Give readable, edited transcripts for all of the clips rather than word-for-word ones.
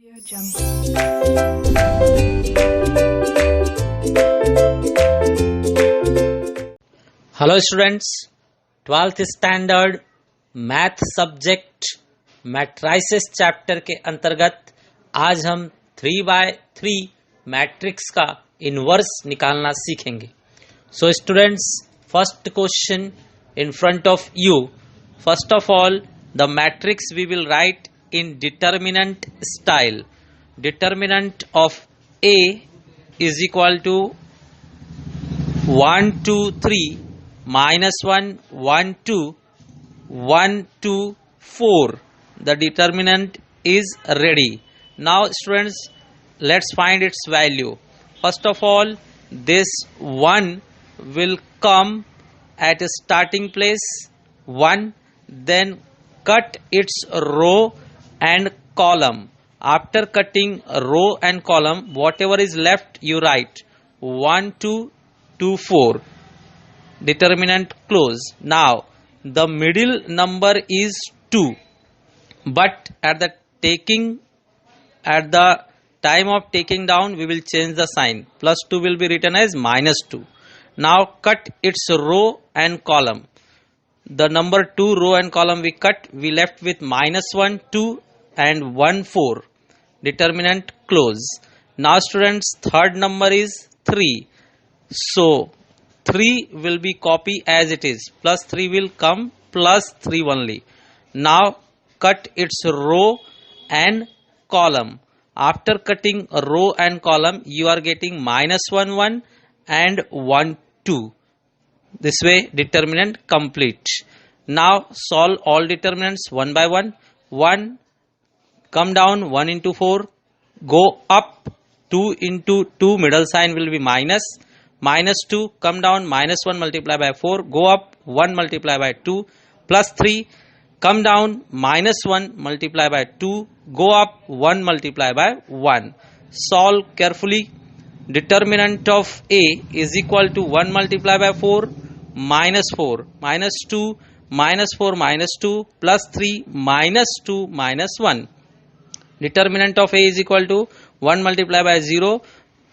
Hello students, 12th standard math subject matrices chapter के अंतर्गत आज हम 3x3 मैट्रिक्स का इनवर्स निकालना सीखेंगे. So students, first question in front of you. First of all, the matrix we will write in determinant style. Determinant of A is equal to 1 2 3 minus 1 1 2 1 2 4. The determinant is ready. Now students, let's find its value. First of all, this 1 will come at a starting place 1, then cut its row and column. After cutting row and column, whatever is left you write 1 2 2 4. Determinant close. Now the middle number is 2, but at the time of taking down we will change the sign. Plus 2 will be written as minus 2. Now cut its row and column. The number 2 row and column we cut, we left with minus 1 2 and 1 4. Determinant close. Now students, third number is 3. So 3 will be copy as it is. Plus 3 will come plus 3 only. Now cut its row and column. After cutting a row and column, you are getting minus 1 1 and 1 2. This way determinant complete. Now solve all determinants one by one. 1 come down 1 into 4, go up 2 into 2, middle sign will be minus. Minus 2 come down, minus 1 multiply by 4, go up 1 multiply by 2, plus 3 come down, minus 1 multiply by 2, go up 1 multiply by 1. Solve carefully. Determinant of A is equal to 1 multiply by 4 minus 4 minus 2 minus 4 minus 2 plus 3 minus 2 minus 1. Determinant of A is equal to 1 multiply by 0,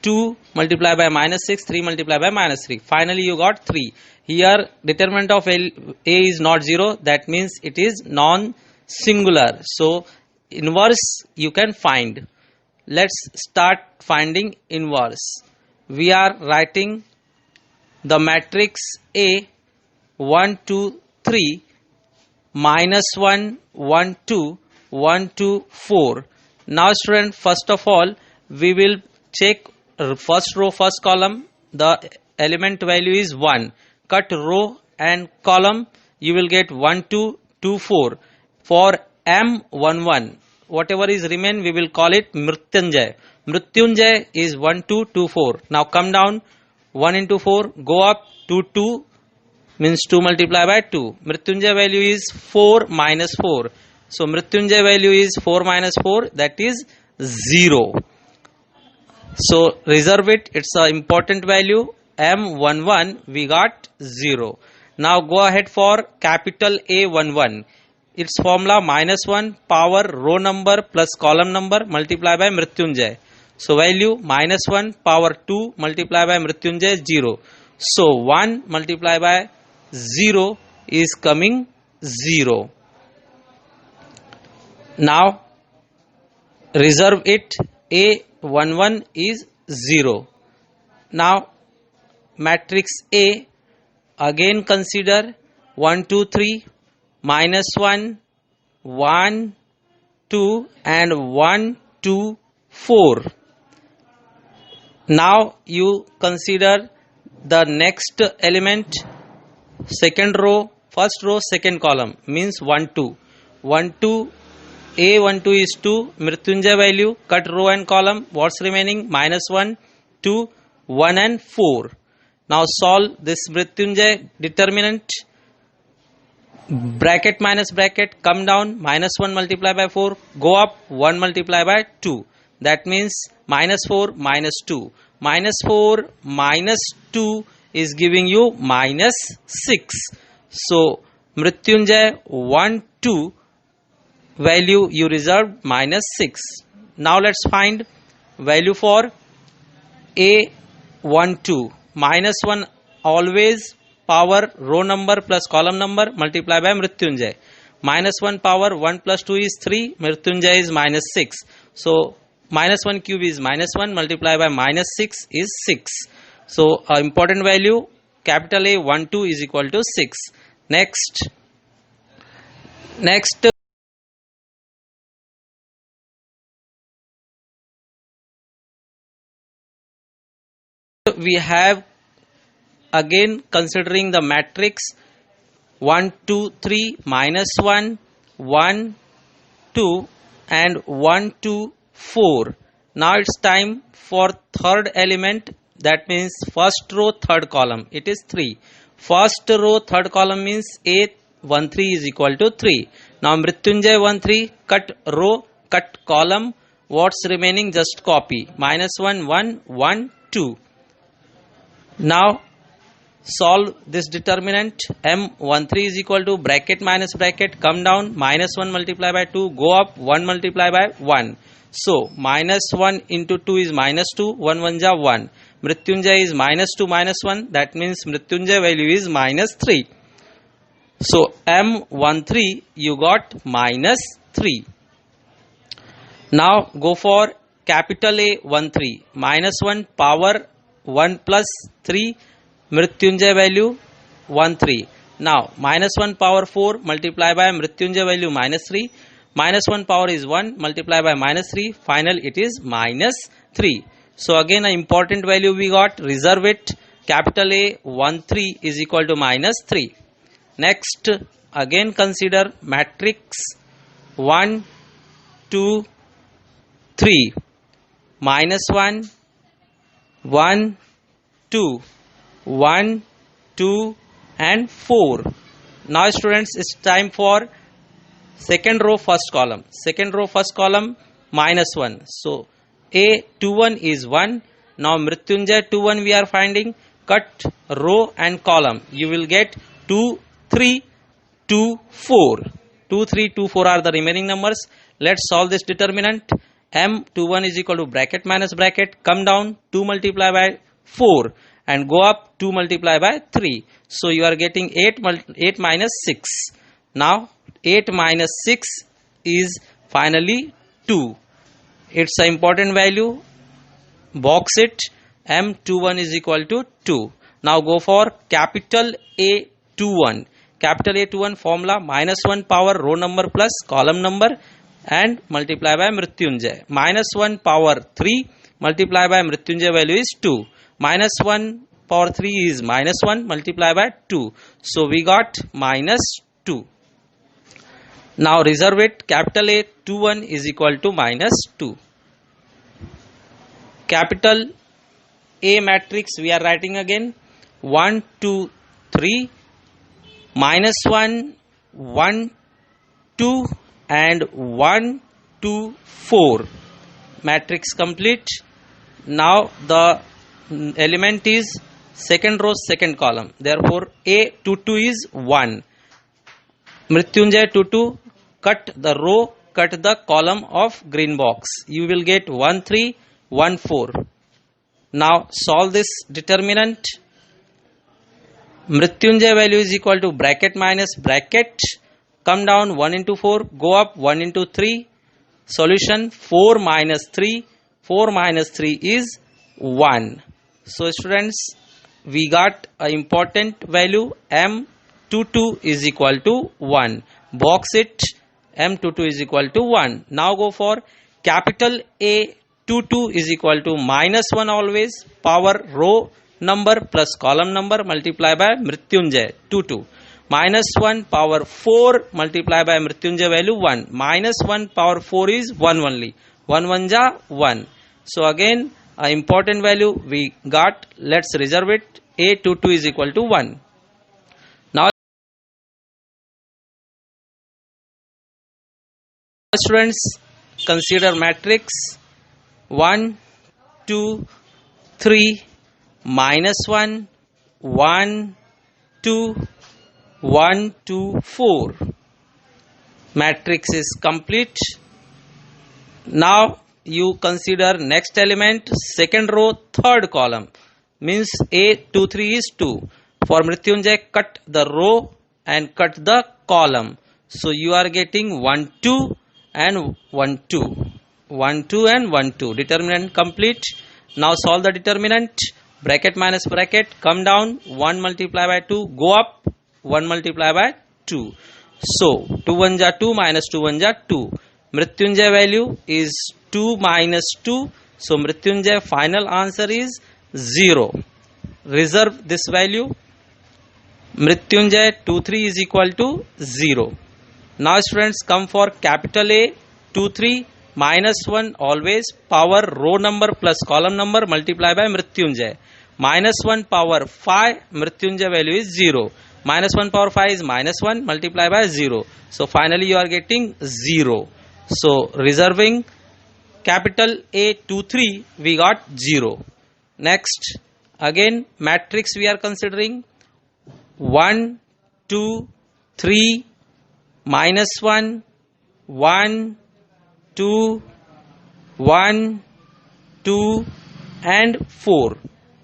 2 multiply by minus 6, 3 multiply by minus 3. Finally you got 3. Here determinant of A is not 0, that means it is non-singular. So inverse you can find. Let's start finding inverse. We are writing the matrix A 1 2 3 minus 1 1 2 1 2 4. Now student, first of all we will check first row first column. The element value is 1. Cut row and column, you will get 1 2 2 4. For M11, whatever is remain we will call it Mrityunjay. Mrityunjay is 1 2 2 4. Now come down 1 into 4, go up 2 2 means 2 multiply by 2. Mrityunjay value is 4 minus 4. So Mrityunjay value is 4 minus 4, that is 0. So reserve it, it's an important value. M11 we got 0. Now go ahead for capital A11. Its formula minus 1 power row number plus column number multiply by Mrityunjay. So value minus 1 power 2 multiply by Mrityunjay 0. So 1 multiply by 0 is coming 0. Now reserve it, A11 is 0. Now matrix A, again consider 1 2 3 minus 1 1 2 and 1 2 4. Now you consider the next element, second row first row second column, means 1 2 1 2. A12 is 2, Mrityunjay value, cut row and column, what's remaining? Minus 1 2 1 and 4. Now solve this Mrityunjay determinant. Bracket minus bracket, come down, minus 1 multiply by 4, go up 1 multiply by 2. That means minus 4 minus 2. Minus 4 minus 2 is giving you minus 6. So Mrityunjay 1 2 value you reserved minus 6. Now let's find value for A12. Minus 1 always power row number plus column number multiply by Mrityunjay. Minus 1 power 1 plus 2 is 3. Mrityunjay is minus 6. So minus 1 cube is minus 1 multiply by minus 6 is 6. So important value capital A12 is equal to 6. Next we have again considering the matrix 1 2 3 minus 1 1 2 and 1 2 4. Now it's time for third element, that means first row third column. It is 3. First row third column means A13 is equal to 3. Now Mrityunjay 13, cut row, cut column. What's remaining? Just copy. Minus 1 1 1 2. Now solve this determinant. M13 is equal to bracket minus bracket, come down, minus 1 multiply by 2, go up 1 multiply by 1. So minus 1 into 2 is minus 2, 1 1 ja 1. Mrityunjay is minus 2 minus 1, that means Mrityunjay value is minus 3. So M13 you got minus 3. Now go for capital A13. Minus 1 power 1 plus 3. Mrityunjay value 13. Now minus 1 power 4 multiply by Mrityunjay value minus 3. Minus 1 power is 1 multiply by minus 3. Final it is minus 3. So again an important value we got. Reserve it. Capital A13 is equal to minus 3. Next again consider matrix 1 2 3 minus 1 1 2 1 2 and 4. Now students, it's time for second row first column. Second row first column minus 1. So A21 is 1. Now Mrityunjay 21 we are finding. Cut row and column. You will get 2 3 2 4. 2 3 2 4 are the remaining numbers. Let's solve this determinant. M21 is equal to bracket minus bracket, come down 2 multiply by 4 and go up 2 multiply by 3. So you are getting 8 minus 6. Now 8 minus 6 is finally 2. It's an important value. Box it. M21 is equal to 2. Now go for capital A21. Capital A21 formula minus 1 power row number plus column number and multiply by Mrityunjay. Minus 1 power 3 multiply by Mrityunjay value is 2. Minus 1 power 3 is minus 1 multiply by 2. So we got minus 2. Now reserve it. Capital A21 is equal to minus 2. Capital A matrix we are writing again. 1 2 3 minus 1 1 2 and 1 2 4. Matrix complete. Now the element is second row second column. Therefore A22 is 1. Mrityunjay 22, cut the row, cut the column of green box. You will get 1 3 1 4. Now solve this determinant. Mrityunjay value is equal to bracket minus bracket, come down 1 into 4, go up 1 into 3. Solution 4 minus 3. 4 minus 3 is 1. So students, we got an important value. M22 is equal to 1. Box it. M22 is equal to 1. Now go for capital A22 is equal to minus 1 always. Power row number plus column number multiply by Mrityunjay 22. Minus 1 power 4 multiply by Mrityunjay value 1. Minus 1 power 4 is 1 only. 1 1 ja 1. So again an important value we got. Let's reserve it. A22 is equal to 1. Now students, consider matrix 1 2 3 minus 1 1 2 1 2 4. Matrix is complete. Now you consider next element, second row, third column. Means A 2 3 is 2. For Mrityunjay, cut the row and cut the column. So you are getting 1 2 and 1 2. 1 2 and 1 2. Determinant complete. Now solve the determinant. Bracket minus bracket, come down, 1 multiply by 2, go up, 1 multiply by 2. So 2 1 ja 2 minus 2 1 ja 2. Mrityunjay value is 2 minus 2. So Mrityunjay final answer is 0. Reserve this value. Mrityunjay 2 3 is equal to 0. Now students, come for capital A 2 3 minus 1, always power row number plus column number multiply by Mrityunjay. Minus 1 power 5, Mrityunjay value is 0. Minus 1 power 5 is minus 1 multiply by 0. So finally you are getting 0. So reserving capital A 2 3, we got 0. Next, again matrix we are considering 1 2 3 minus 1 1 2 1 2 and 4.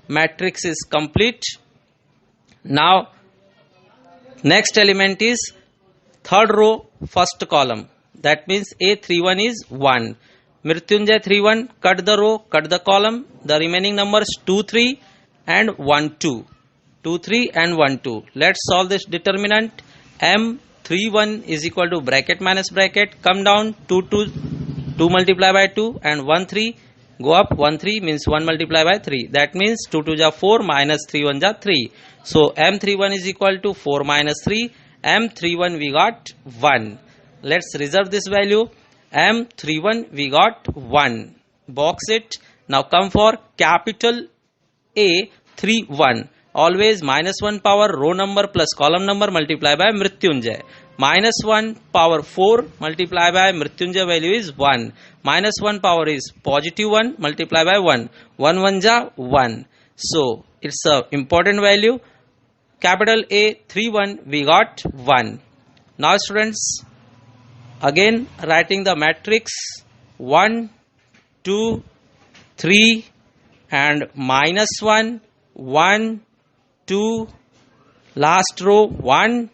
Matrix is complete. Now next element is third row, first column. That means A31 is 1. Mrityunjay 31, cut the row, cut the column. The remaining numbers 2 3 and 1 2. 2 3 and 1 2. Let's solve this determinant. M31 is equal to bracket minus bracket, come down, 2 2 2 multiply by 2 and 1 3, go up, 1 3 means 1 multiply by 3. That means 2 2 ja 4 minus 3 1 ja 3. So M31 is equal to 4 minus 3. M31 we got 1. Let's reserve this value. M31 we got 1. Box it. Now come for capital A 3 1. Always minus 1 power row number plus column number multiply by Mrityunjay. Minus 1 power 4 multiply by Mrityunjay value is 1. Minus 1 power is positive 1 multiply by 1. 1 1 ja 1. So it's a important value. Capital A 3 1 we got 1. Now students, again writing the matrix 1 2 3 and minus 1 1 2, last row 1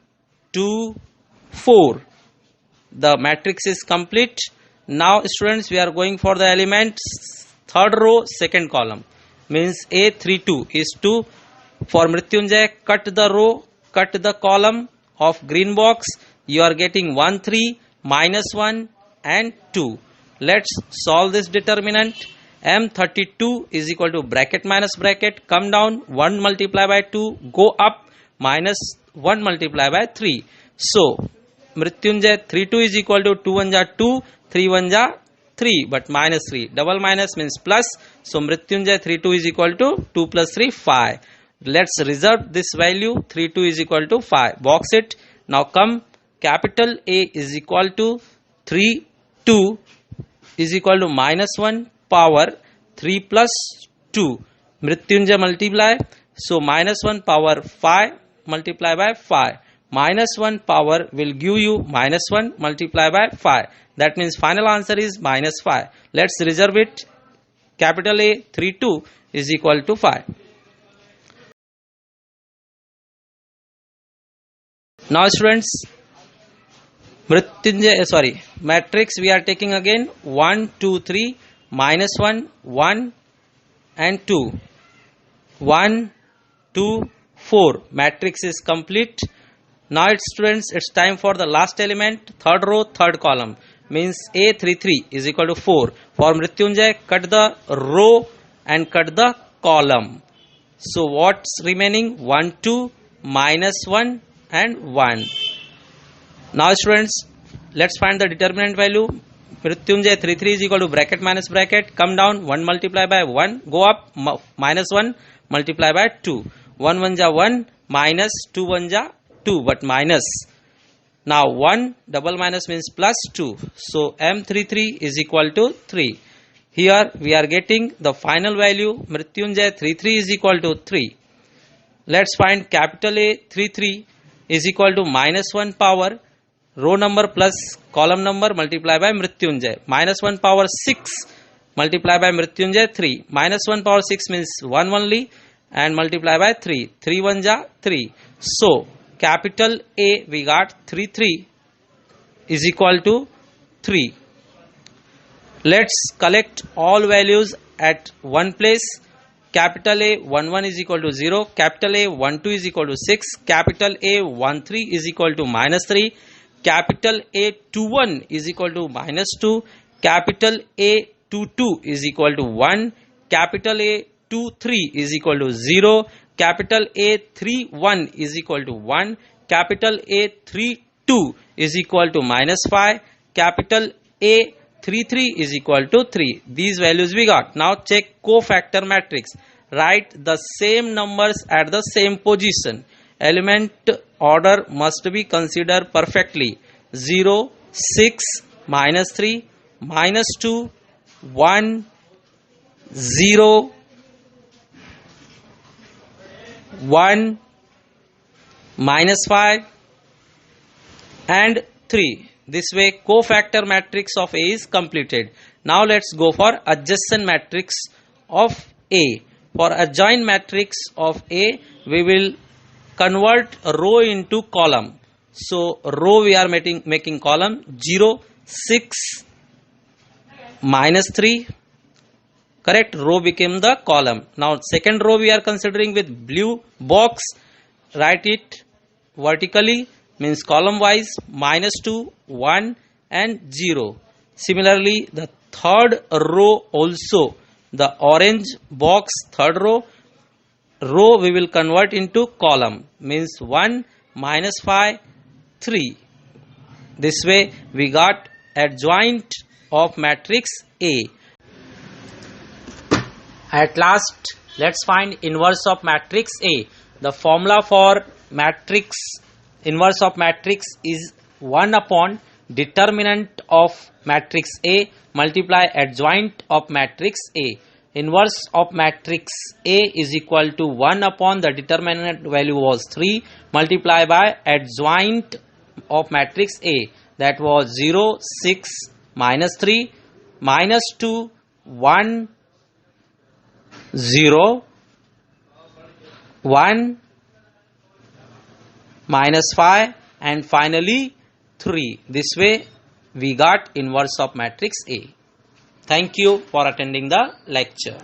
2 4. The matrix is complete. Now students, we are going for the elements third row, second column. Means A32 is 2. For Mrityunjay, cut the row, cut the column of green box. You are getting 1 3 minus 1 and 2. Let's solve this determinant. M32 is equal to bracket minus bracket, come down, 1 multiply by 2, go up, minus 1 multiply by 3. So Mrityunjay 32 is equal to 2 1 ja 2, 3 1 ja 3, but minus 3. Double minus means plus. So Mrityunjay 32 is equal to 2 plus 3 5. Let's reserve this value. 32 is equal to 5. Box it. Now come, capital A is equal to 3 2 is equal to minus 1 power 3 plus 2. Mrityunjay multiply. So minus 1 power 5 multiply by 5. Minus 1 power will give you minus 1 multiply by 5. That means final answer is minus 5. Let's reserve it. Capital A 3 2 is equal to 5. Now students, matrix we are taking again 1 2 3 minus 1 1 and 2 1 2 4. Matrix is complete. Now students, it's time for the last element, third row, third column. Means A33 is equal to 4. For Mrityunjay, cut the row and cut the column. So what's remaining? 1 2 minus 1 and 1. Now students, let's find the determinant value. Mrityunjay 33 is equal to bracket minus bracket, come down, 1 multiply by 1, go up, minus 1 multiply by 2. 1 1 ja 1 minus 2 1 ja 2, but minus. Now 1 double minus means plus 2. So M33 is equal to 3. Here we are getting the final value. Mrityunjay 33 is equal to 3. Let's find capital A 33 is equal to minus 1 power row number plus column number multiply by Mrityunjay. Minus 1 power 6 multiply by Mrityunjay 3. Minus 1 power 6 means 1 only, and multiply by 3. 3 1 ja 3. So capital A we got 3 3 is equal to 3. Let's collect all values at one place. Capital A 1 1 is equal to 0. Capital A 1 2 is equal to 6. Capital A 1 3 is equal to minus 3. Capital A 2 1 is equal to minus 2. Capital A 2 2 is equal to 1. Capital A 2 3 is equal to 0. Capital A 3 1 is equal to 1. Capital A 3 2 is equal to minus 5. Capital A 3 3 is equal to 3. These values we got. Now check cofactor matrix. Write the same numbers at the same position. Element order must be considered perfectly. 0, 6, minus 3, minus 2, 1, 0, 1, minus 5 and 3. This way cofactor matrix of A is completed. Now let's go for adjacent matrix of A. For adjoint matrix of A, we will convert row into column. So row we are making column 0, 6, minus 3. Correct, row became the column. Now second row we are considering with blue box. Write it vertically, means column wise, minus 2, 1 and 0. Similarly the third row also, the orange box third row we will convert into column, means 1, minus 5, 3. This way we got adjoint of matrix A. At last let's find inverse of matrix A. The formula for matrix inverse of matrix is 1 upon determinant of matrix A multiply adjoint of matrix A. Inverse of matrix A is equal to 1 upon the determinant value was 3 multiply by adjoint of matrix A, that was 0, 6, minus 3, minus 2, 1, 0, 1, minus 5 and finally 3. This way we got inverse of matrix A. Thank you for attending the lecture.